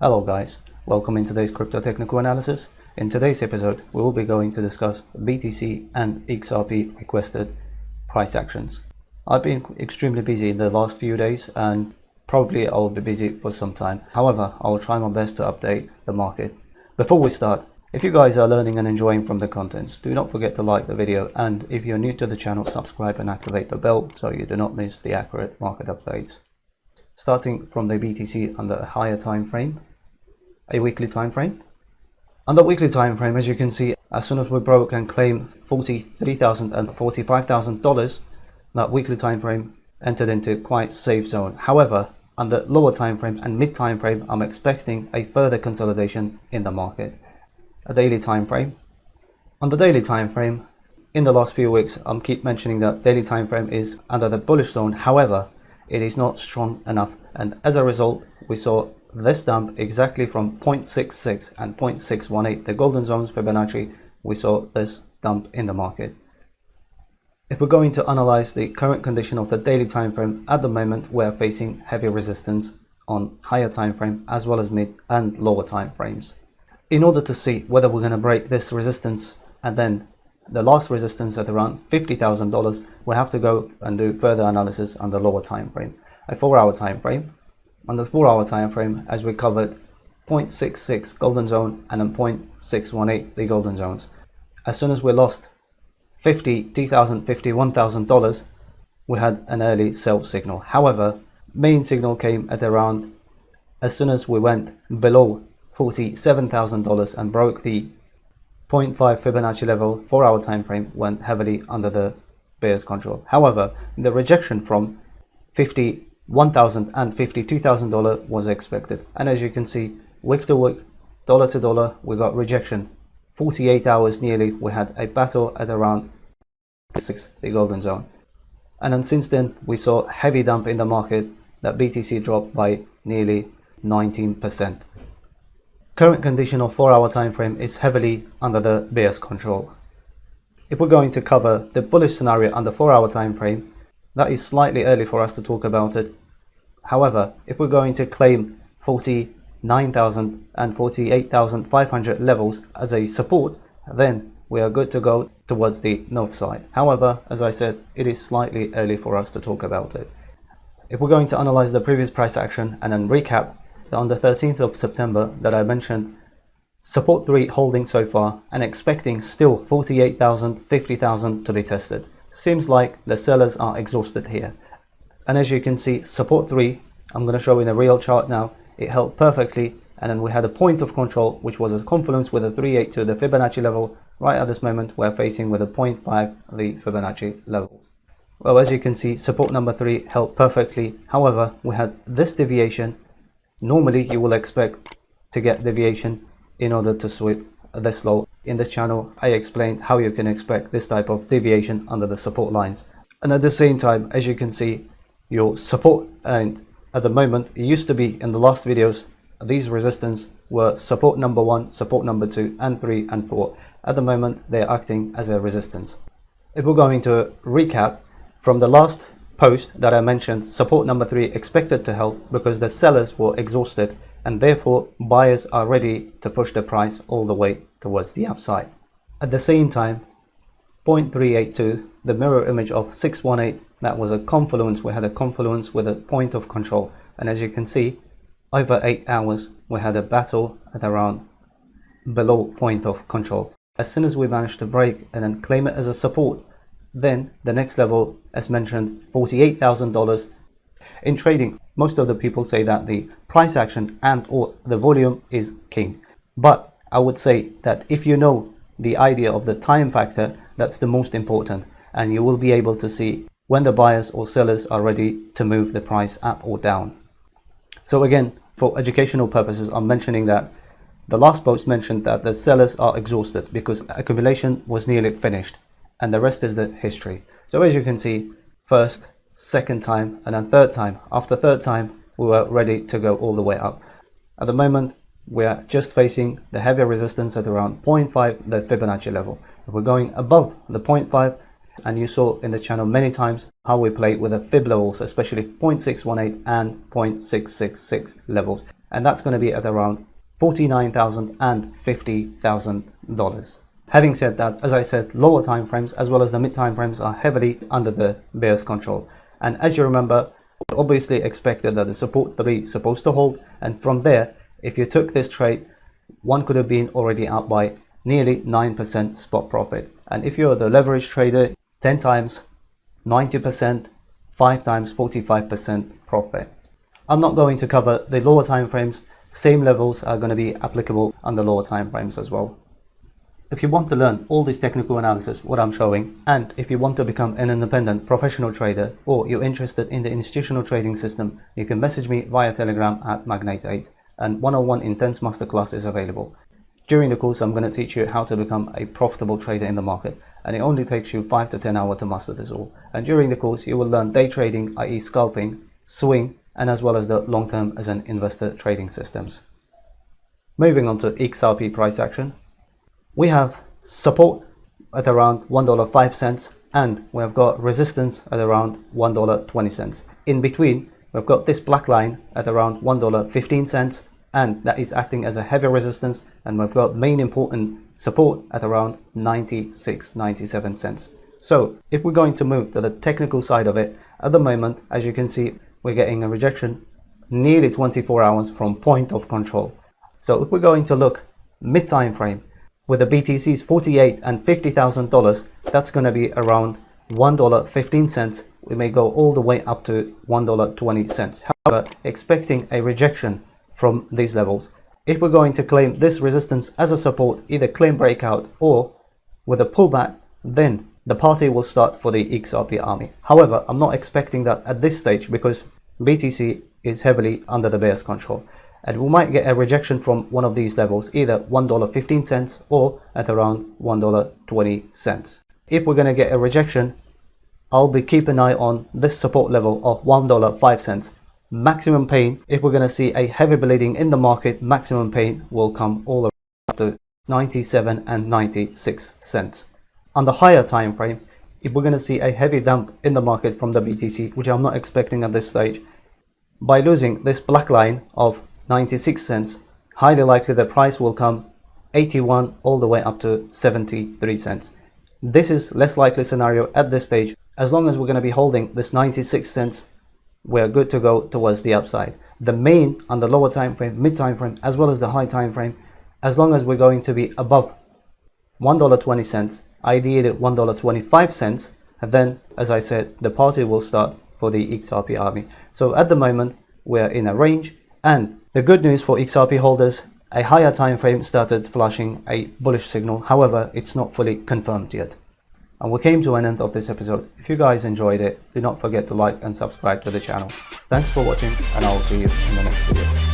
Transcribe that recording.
Hello guys, welcome in today's crypto technical analysis. In today's episode, we will be going to discuss BTC and XRP requested price actions. I've been extremely busy in the last few days and probably I will be busy for some time. However, I will try my best to update the market. Before we start, if you guys are learning and enjoying from the contents, do not forget to like the video, and if you're new to the channel, subscribe and activate the bell so you do not miss the accurate market updates. Starting from the BTC under a higher time frame, a weekly time frame. On the weekly time frame, as you can see, as soon as we broke and claimed $43,000 and $45,000, that weekly time frame entered into quite safe zone. However, on the lower time frame and mid time frame, I'm expecting a further consolidation in the market. A daily time frame. On the daily time frame, in the last few weeks, I'm keep mentioning that daily time frame is under the bullish zone. However, it is not strong enough, and as a result, we saw this dump exactly from 0.66 and 0.618, the golden zones Fibonacci. We saw this dump in the market. If we're going to analyze the current condition of the daily time frame, at the moment we're facing heavy resistance on higher time frame as well as mid and lower time frames. In order to see whether we're going to break this resistance and then the last resistance at around $50,000, we have to go and do further analysis on the lower time frame, a 4-hour time frame. On the 4-hour time frame, as we covered, 0.66 golden zone and then 0.618 the golden zones. As soon as we lost $50,000, $51,000, we had an early sell signal. However, main signal came at around, as soon as we went below $47,000 and broke the 0.5 Fibonacci level, 4-hour time frame went heavily under the bear's control. However, the rejection from $51,000 and $52,000 was expected, and as you can see, week to week, dollar to dollar, we got rejection. 48 hours nearly, we had a battle at around 6, the golden zone, and then since then we saw heavy dump in the market. That BTC dropped by nearly 19%. Current condition of 4-hour time frame is heavily under the bear's control. If we're going to cover the bullish scenario on the 4-hour time frame, that is slightly early for us to talk about it. However, if we're going to claim 49,000 and 48,500 levels as a support, then we are good to go towards the north side. However, as I said, it is slightly early for us to talk about it. If we're going to analyze the previous price action and then recap, on the 13th of September that I mentioned, support 3 holding so far and expecting still 48,000, 50,000 to be tested. Seems like the sellers are exhausted here. And as you can see, support 3, I'm going to show in a real chart now, it held perfectly, and then we had a point of control which was a confluence with a 382, the Fibonacci level. Right at this moment we're facing with a 0.5, the Fibonacci level. Well, as you can see, support number 3 held perfectly. However, we had this deviation. Normally you will expect to get deviation in order to sweep this low. In this channel I explained how you can expect this type of deviation under the support lines, and at the same time, as you can see, your support, and at the moment it used to be in the last videos, these resistance were support number 1, support number 2 and 3 and 4. At the moment they are acting as a resistance. If we're going to recap from the last post that I mentioned, support number 3 expected to help because the sellers were exhausted and therefore buyers are ready to push the price all the way towards the upside. At the same time, 0.382, the mirror image of 618, that was a confluence. We had a confluence with a point of control, and as you can see, over 8 hours we had a battle at around below point of control. As soon as we managed to break and then claim it as a support, then the next level, as mentioned, $48,000. In trading, most of the people say that the price action and or the volume is king, but I would say that if you know the idea of the time factor, that's the most important, and you will be able to see when the buyers or sellers are ready to move the price up or down. So again, for educational purposes, I'm mentioning that the last post mentioned that the sellers are exhausted because accumulation was nearly finished, and the rest is the history. So as you can see, first, second time, and then third time. After third time, we were ready to go all the way up. At the moment, we are just facing the heavier resistance at around 0.5, the Fibonacci level. If we're going above the 0.5, and you saw in the channel many times how we play with the fib levels, especially 0.618 and 0.666 levels. and that's going to be at around $49,000 and $50,000. Having said that, as I said, lower time frames as well as the mid time frames are heavily under the bear's control. And as you remember, we obviously expected that the support 3 is supposed to hold, and from there, if you took this trade, one could have been already out by nearly 9% spot profit. And if you're the leverage trader, 10 times 90%, 5 times 45% profit. I'm not going to cover the lower time frames. Same levels are going to be applicable on the lower time frames as well. If you want to learn all this technical analysis, what I'm showing, and if you want to become an independent professional trader, or you're interested in the institutional trading system, you can message me via Telegram at Magnate8, and 101 Intense Masterclass is available. During the course, I'm going to teach you how to become a profitable trader in the market, and it only takes you 5 to 10 hours to master this all. And during the course, you will learn day trading, i.e. scalping, swing, and as well as the long-term as an investor trading systems. Moving on to XRP price action. We have support at around $1.05 and we have got resistance at around $1.20. In between, we've got this black line at around $1.15 and that is acting as a heavy resistance, and we've got main important support at around 96-97 cents. So if we're going to move to the technical side of it, at the moment, as you can see, we're getting a rejection nearly 24 hours from point of control. So if we're going to look mid time frame, with the BTCs $48,000 and $50,000, that's going to be around $1.15. We may go all the way up to $1.20. However, expecting a rejection from these levels. If we're going to claim this resistance as a support, either claim breakout or with a pullback, then the party will start for the XRP army. However, I'm not expecting that at this stage because BTC is heavily under the bear's control. And we might get a rejection from one of these levels, either $1.15 or at around $1.20. If we're going to get a rejection, I'll be keeping an eye on this support level of $1.05. Maximum pain, if we're going to see a heavy bleeding in the market, maximum pain will come all around to 97 and 96 cents. On the higher time frame, if we're going to see a heavy dump in the market from the BTC, which I'm not expecting at this stage, by losing this black line of 96 cents, highly likely the price will come 81 all the way up to 73 cents. This is less likely scenario at this stage. As long as we're going to be holding this 96 cents, we're good to go towards the upside. The main on the lower time frame, mid time frame, as well as the high time frame, as long as we're going to be above $1.20, ideally $1.25, and then, as I said, the party will start for the XRP army. So at the moment, we're in a range, and the good news for XRP holders, a higher time frame started flashing a bullish signal. However, it's not fully confirmed yet. And we came to an end of this episode. If you guys enjoyed it, do not forget to like and subscribe to the channel. Thanks for watching, and I'll see you in the next video.